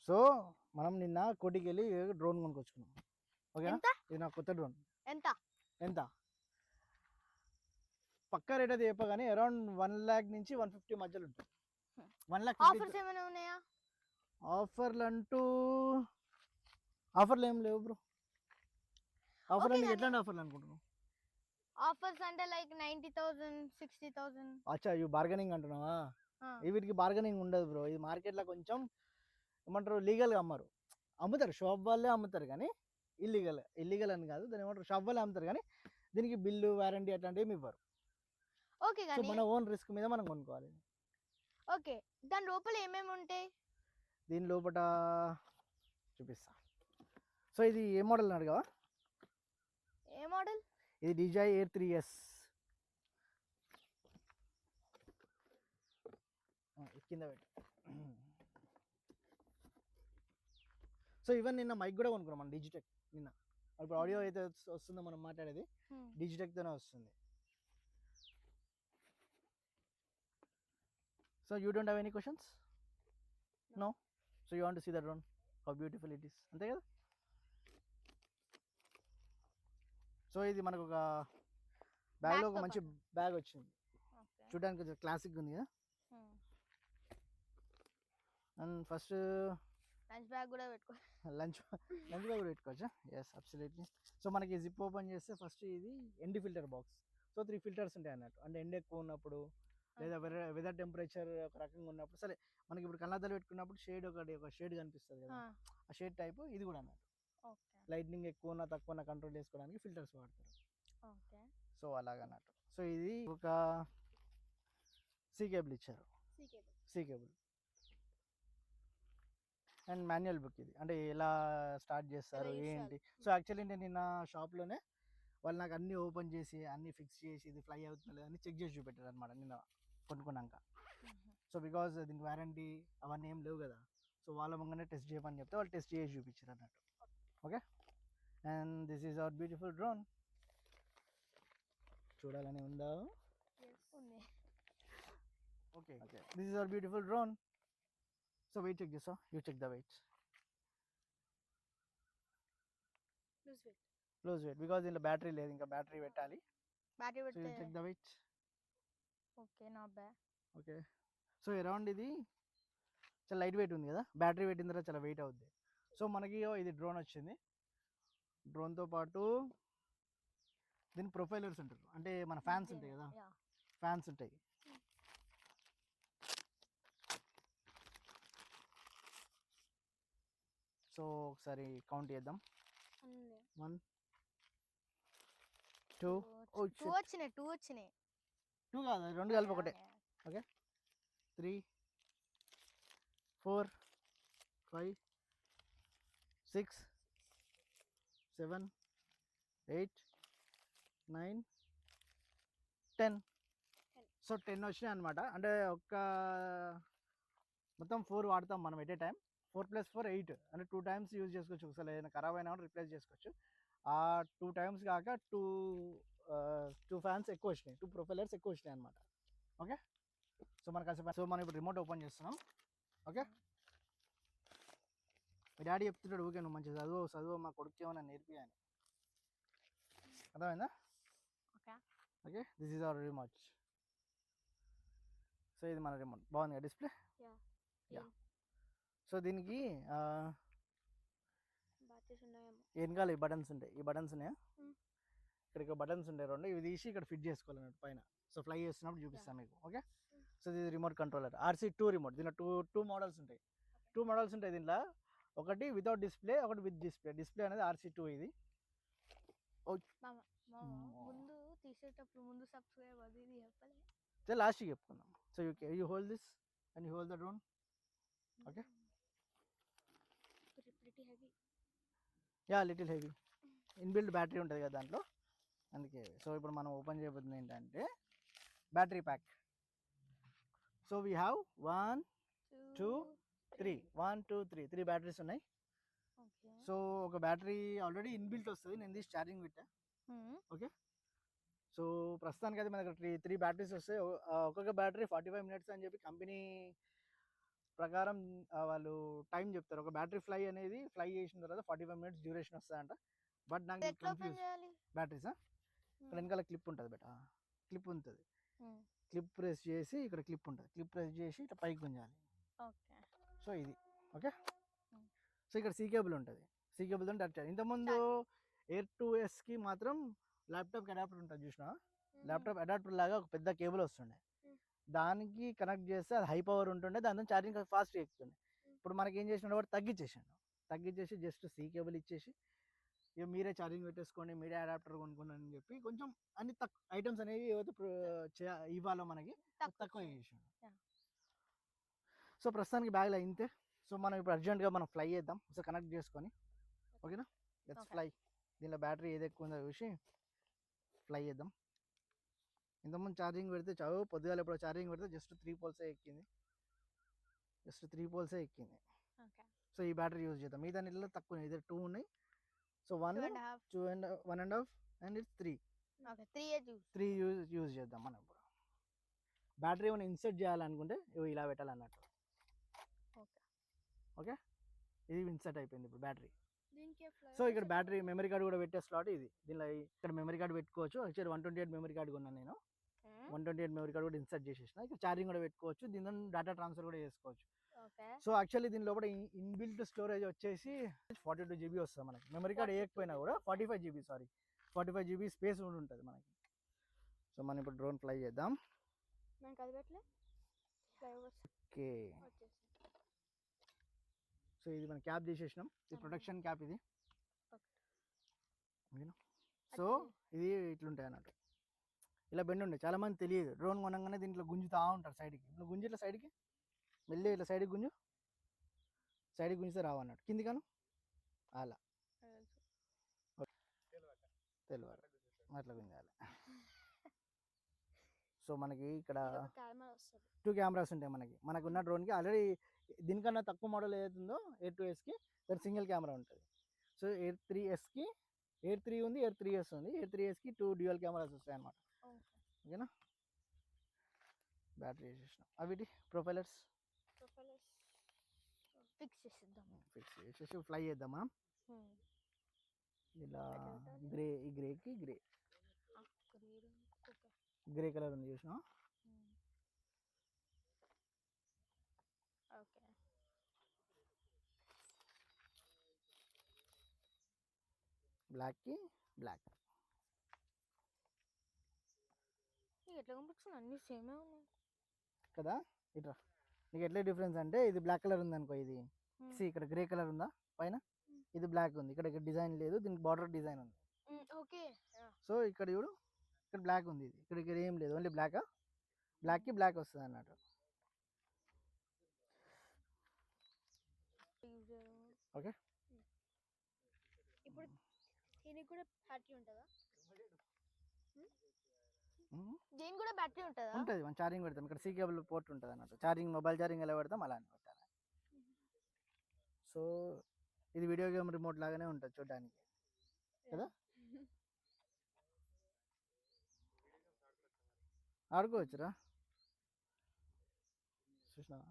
So మనం నిన్న కోటికి వెళ్ళి డ్రోన్ కొనుక్కొచ్చుకున్నాం. ఓకేనా? ఎంత? ఇది నా కొత్త డ్రోన్. ఎంత? ఎంత పక్కా రేట్ అయితే చెప్పగానే అరౌండ్ 1 lakh నుంచి 150 మధ్యలో ఉంటుంది. 1 lakh ఆఫర్స్ ఏమైనా ఉన్నాయా? ఆఫర్లు అంటూ ఆఫర్లు ఏం లేవు బ్రో. ఆఫర్లు అంటే ఎట్లాంటి ఆఫర్లు అనుకుంటున్నావు? ఆఫర్స్ అంటే లైక్ 90,000 60,000. అచ్చా ఇవి బార్గెనింగ్ అంటున్నావా? వీటికి బార్గెనింగ్ ఉండదు బ్రో. ఇది మార్కెట్లో కొంచెం ఏమంటారు లీగల్గా అమ్ముతారు, షాప్ వాళ్ళే అమ్ముతారు కానీ ఇల్లీగల్ అని కాదు, దాని ఏమంటారు షాప్ వాళ్ళే అమ్ముతారు కానీ దీనికి బిల్లు వారంటీ అట్లాంటివి ఏమి ఇవ్వరు. ఓకే సో కానీ మన ఓన్ రిస్క్ మీద మనం కొనుక్కోవాలి. ఓకే, దాని లోపల ఏమేమి ఉంటాయి? దీని లోపల చూపిస్తా. సో ఇది ఏ మోడల్ అడిగావా? ఏ మోడల్? ఇది DJI Air 3S. కింద పెట్టి. సో ఈవెన్ నిన్న మైక్ కూడా కొనుక్కున్నాం మనం డిజిటెక్ నిన్న. ఇప్పుడు ఆడియో అయితే వస్తుందో మనం మాట్లాడేది డిజిటెక్తోనే వస్తుంది. So you don't have any questions? No. So you want to see the drone, how beautiful it is, అంతే కదా? సో ఇది మనకు ఒక బ్యాగ్లో ఒక మంచి బ్యాగ్ వచ్చింది. చూడడానికి కొంచెం క్లాసిక్ ఉంది కదా. అండ్ ఫస్ట్ లంచ్ బ్యాగ్ కూడా పెట్టుకోవచ్చా? Yes absolutely. సో మనకి జిప్ ఓపెన్ చేస్తే ఫస్ట్ ఇది end filter box. So 3 filters ఉంటాయి అన్నట్టు. అంటే ఎండ్ ఎక్కువ ఉన్నప్పుడు లేదా వెదర్ టెంపరేచర్ ఒక రకంగా ఉన్నప్పుడు, సరే మనకి ఇప్పుడు కళ్ళద్దాలు పెట్టుకున్నప్పుడు ఒక షేడ్ కనిపిస్తుంది కదా, ఆ షేడ్ టైపు ఇది కూడా అన్నట్టు. లైట్నింగ్ ఎక్కువ ఉన్నా తక్కువ ఉన్నా కంట్రోల్ చేసుకోవడానికి ఫిల్టర్స్ వాడతారు. సో అలాగన్నట్టు. సో ఇది ఒక సి కేబుల్ ఇచ్చారు, C cable and manual book. ఇది అంటే ఎలా స్టార్ట్ చేస్తారు ఏంటి. సో యాక్చువల్లీ నేను నిన్న షాప్లోనే వాళ్ళు నాకు అన్నీ ఓపెన్ చేసి అన్నీ ఫిక్స్ చేసి ఇది ఫ్లై అవుతుంది అని చెక్ చేసి చూపెట్టారు అనమాట నిన్న కొనుక్కున్నాక. సో బికాజ్ దీనికి వారంటీ అవన్నీ ఏం లేవు కదా, సో వాళ్ళ ముంగనే టెస్ట్ చేయమని చెప్తే వాళ్ళు టెస్ట్ చేసి చూపించారు అన్నట్టు. Okay, and this is our beautiful drone. చూడాలని ఉందా? Okay, this is our beautiful drone. So weight చెక్ చేసా, you check the weight. Loose weight because దీంట్లో బ్యాటరీ లేదు, ఇంకా బ్యాటరీ పెట్టాలి. So you check the weight. Okay, not bad. Okay, so around ఇది చాలా లైట్ వెయిట్ ఉంది కదా, బ్యాటరీ పెట్టిన తర్వాత చాలా వెయిట్ అవుద్ది. సో మనకి ఇది డ్రోన్ వచ్చింది. డ్రోన్తో పాటు దీని ప్రొఫైలర్స్ ఉంటారు, అంటే మన ఫ్యాన్స్ ఉంటాయి కదా, ఫ్యాన్స్ ఉంటాయి. సో ఒకసారి కౌంట్ చేద్దాం. 1 2 2 వచ్చినాయి. 2 కాదు, 2 కలిపి ఒకటే. ఓకే, 3 4 5 6 7 8 9 10. సో 10 వచ్చినాయి అనమాట. అంటే మొత్తం 4 వాడతాం మనం ఎట్ ఏ టైం. 4 + 4 8, అంటే 2 times యూజ్ చేసుకోవచ్చు. ఒకసారి ఏదైనా ఖరాబ్ అయినా కూడా రిప్లేస్ చేసుకోవచ్చు. ఆ 2 times కాక 2 ఫ్యాన్స్ ఎక్కువ వచ్చినాయి, 2 ప్రొఫైలర్స్ ఎక్కువ వచ్చినాయి అనమాట. ఓకే, సో మనం ఇప్పుడు రిమోట్ ఓపెన్ చేస్తున్నాం. ఓకే, మీ డాడీ చెప్తున్నాడు ఓకే నువ్వు మంచిగా చదువు మా కొడుకు ఏమైనా నేర్పి అని. అర్థమైందా? Okay, this is hour remote. So ఇది మన రిమోట్, బాగుంది కదా డిస్ప్లే? యా. సో దీనికి వెనకాల ఈ బటన్స్ ఉంటాయి, ఈ బటన్స్ ఉన్నాయా, ఇక్కడ బటన్స్ ఉంటాయి 2, ఇవి తీసి ఇక్కడ ఫిట్ చేసుకోవాలన్నట్టు పైన. సో ఫ్లై చేస్తున్నప్పుడు చూపిస్తాను మీకు. ఓకే, సో ఇది రిమోట్ కంట్రోలర్ RC2 రిమోట్. దీనిలో టూ మోడల్స్ ఉంటాయి. 2 మోడల్స్ ఉంటాయి దీంట్లో, ఒకటి వితౌట్ డిస్ప్లే, ఒకటి విత్ డిస్ప్లే. డిస్ప్లే అనేది RC2 ఇది. ముందు తీసేటప్పుడు ముందు సబ్స్క్రైబ్ అది చెప్పలే, లాస్ట్కి చెప్పుకుందాం. So you hold this and you hold the drone. Okay, yeah little heavy. Inbuilt battery ఉంటుంది కదా దాంట్లో, అందుకే. సో ఇప్పుడు మనం ఓపెన్ చేయబోతుంది ఏంటంటే battery pack. So we have 1 2 3 1 2 3 batteries ఉన్నాయి. సో ఒక బ్యాటరీ ఆల్రెడీ ఇన్బిల్ట్ వస్తుంది, నేను తీసి ఛార్జింగ్ పెట్టా. ఓకే, సో ప్రస్తుతానికి అయితే మన దగ్గర 3 బ్యాటరీస్ వస్తాయి. ఒక్కొక్క బ్యాటరీ 45 minutes అని చెప్పి కంపెనీ ప్రకారం వాళ్ళు టైం చెప్తారు. ఒక బ్యాటరీ ఫ్లై చేసిన తర్వాత 45 మినిట్స్ డ్యూరేషన్ వస్తుందంట. బట్ నాకు ఎట్లా ఓపెన్ కన్ఫ్యూజ్. చేయాలి? బ్యాటరీసా ఇక్కడ వెనకాల క్లిప్ ఉంటుంది బేట, క్లిప్ ఉంటుంది. ఉమ్, క్లిప్ ప్రెస్ చేసి ఇక్కడ క్లిప్ ఉంటుంది, క్లిప్ ప్రెస్ చేసి ఇట్లా పైకి గుంజాలి. ఓకే. సో ఇది ఓకే. ఉమ్. సో ఇక్కడ సీ కేబుల్ ఉంటుంది, సీ కేబుల్తో టచ్ చేయాలి. ఇంతకుముందు ఎయిర్ 2ఎస్కి మాత్రం ల్యాప్టాప్కి అడాప్టర్ ఉంటుంది చూసిన, ల్యాప్టాప్ అడాప్టర్ లాగా ఒక పెద్ద కేబుల్ వస్తుండే, దానికి కనెక్ట్ చేస్తే అది హై పవర్ ఉంటుండే, దాంతో ఛార్జింగ్ ఫాస్ట్గా ఎక్కుతుండే. ఇప్పుడు మనకి ఏం చేసినాడు వాడు తగ్గించేసి జస్ట్ సీ కేబుల్ ఇచ్చేసి ఇక మీరే ఛార్జింగ్ పెట్టేసుకోండి, మీరే అడాప్టర్ కొనుక్కోండి అని చెప్పి కొంచెం అన్ని తక్కువ ఐటమ్స్ అనేవి ఏవైతే ఇవ్వాలో మనకి తక్కువ చేసాడు. Yeah. సో ప్రస్తుతానికి బ్యాగ్లో ఇంతే. సో మనం ఇప్పుడు అర్జెంట్గా మనం ఫ్లై చేద్దాం, సో కనెక్ట్ చేసుకొని. ఓకేనా, లెట్స్ Okay. ఫ్లై. దీనిలో బ్యాటరీ ఏది ఎక్కువ ఉందో చూసి ఫ్లై చేద్దాం. ఇంతకుముందు ఛార్జింగ్ పెడితే పొద్దుగాల ఎప్పుడో ఛార్జింగ్ పెడితే జస్ట్ 3 పోల్సే ఎక్కింది, ఓకే. సో ఈ బ్యాటరీ యూజ్ చేద్దాం. మిగతా నీళ్ళలో తక్కువ, ఇదే 2 ఉన్నాయి. So 1 2.5. 1.5 and it's 3 okay, 3 juice. 3 use చేద్దాం మనం ఇప్పుడు. బ్యాటరీ ఏమైనా ఇన్సర్ట్ చేయాలనుకుంటే ఇవి ఇలా పెట్టాలన్నట్టు. ఓకే. ఓకే, ఇది ఇన్సర్ట్ అయిపోయింది ఇప్పుడు బ్యాటరీ. దీనికి సో ఇక్కడ బ్యాటరీ మెమరీ కార్డు కూడా పెట్టే స్లాట్ ఇది. దీనిలో ఇక్కడ మెమరీ కార్డు పెట్టుకోవచ్చు. యాక్చువల్లీ 128 మెమరీ కార్డు కొన్నాను నేను, 128 మెమరీ కార్డు కూడా ఇన్సర్ట్ చేసేసిన. ఇక్కడ ఛార్జింగ్ కూడా పెట్టుకోవచ్చు, దీనిలో డేటా ట్రాన్స్ఫర్ కూడా చేసుకోవచ్చు. ఓకే. సో యాక్చువల్లీ దీని లోపల ఇన్బిల్ట్ స్టోరేజ్ వచ్చేసి 42 GB వస్తుంది మనకి. మెమరీ కార్డ్ వేయకపోయినా కూడా 45 GB స్పేస్ కూడా ఉంటుంది మనకి. సో మనం ఇప్పుడు డ్రోన్ ఫ్లై చేద్దాం. నాకు అది పెట్టలే ఫ్లైఓవర్స్ ఓకే, వచ్చేసి. సో ఇది మనం క్యాప్ చేసేసినాం, ఇది ప్రొటెక్షన్ క్యాప్ ఇది. ఓకేనా, సో ఇది ఇట్లుంటాయి అన్నట్టు, ఇలా బెండ్ ఉండే. చాలా మంది తెలియదు, డ్రోన్ కొనగానే దీంట్లో గుంజుతా ఉంటారు సైడ్కి. ఇట్లా గుంజి ఇట్లా సైడ్కి మెల్లి ఇట్లా సైడ్కి గుంజితే రావు అన్నట్టు, కింది కాను అలా తెలియదు అట్లా గుంజాలి. సో మనకి ఇక్కడ కెమెరా వస్తుంది. 2 కెమెరాస్ ఉంటాయి మనకు ఉన్న డ్రోన్కి. ఆల్రెడీ దీనికన్నా తక్కువ మోడల్ ఏదైతుందో ఎయిర్ 2Sకి దాని సింగిల్ కెమెరా ఉంటుంది. సో ఎయిర్ 3Sకి ఎయిర్ 3 ఉంది, ఎయిర్ 3S ఉంది. ఎయిర్ 3Sకి 2 డ్యూయల్ కెమెరాస్ వస్తాయి అన్నమాట. ఓకేనా, బ్యాటరీ వేసేసినాం. అవిటి ప్రొఫైలర్స్ ఫిక్స్ చేసేద్దాం. ఫిక్స్ చేసేసి ఫ్లై చేద్దాం మనం. ఇలా ఈ గ్రేకి గ్రే కలర్ ఉంది చూసినా. ఓకే. బ్లాక్కి బ్లాక్ ఎట్లా కనిపిస్తుంది? అన్ని సేమే ఉన్నాయి కదా. ఇట్లా నీకు ఎట్లా డిఫరెన్స్ అంటే, ఇది బ్లాక్ కలర్ ఉంది అనుకో, ఇది ఇక్కడ గ్రే కలర్ ఉందా పైన, ఇది బ్లాక్ ఉంది. ఇక్కడ డిజైన్ లేదు, దీనికి బార్డర్ డిజైన్ ఉంది. ఓకే. సో ఇక్కడ చూడు, ఇక్కడ బ్లాక్ ఉంది, ఇది ఇక్కడ ఏం లేదు, ఓన్లీ బ్లాక్కి బ్లాక్ వస్తుంది అన్నట్టు. ఓకే, ఇప్పుడు దీనికి కూడా బ్యాటరీ ఉంటుందా? దీనికి కూడా బ్యాటరీ ఉంటుందా? ఉంటుంది. మనం ఛార్జింగ్ పెడతాం, ఇక్కడ సీ కేబుల్ పోర్ట్ ఉంటుంది అన్నట్టు. మొబైల్ ఛార్జింగ్ ఎలా పెడతాం అలానే పెట్టాలి. సో ఇది వీడియో గేమ్ రిమోట్ లాగానే ఉంటుంది చూడడానికి కదా, ఆడుకోవచ్చురా. చూసినావా?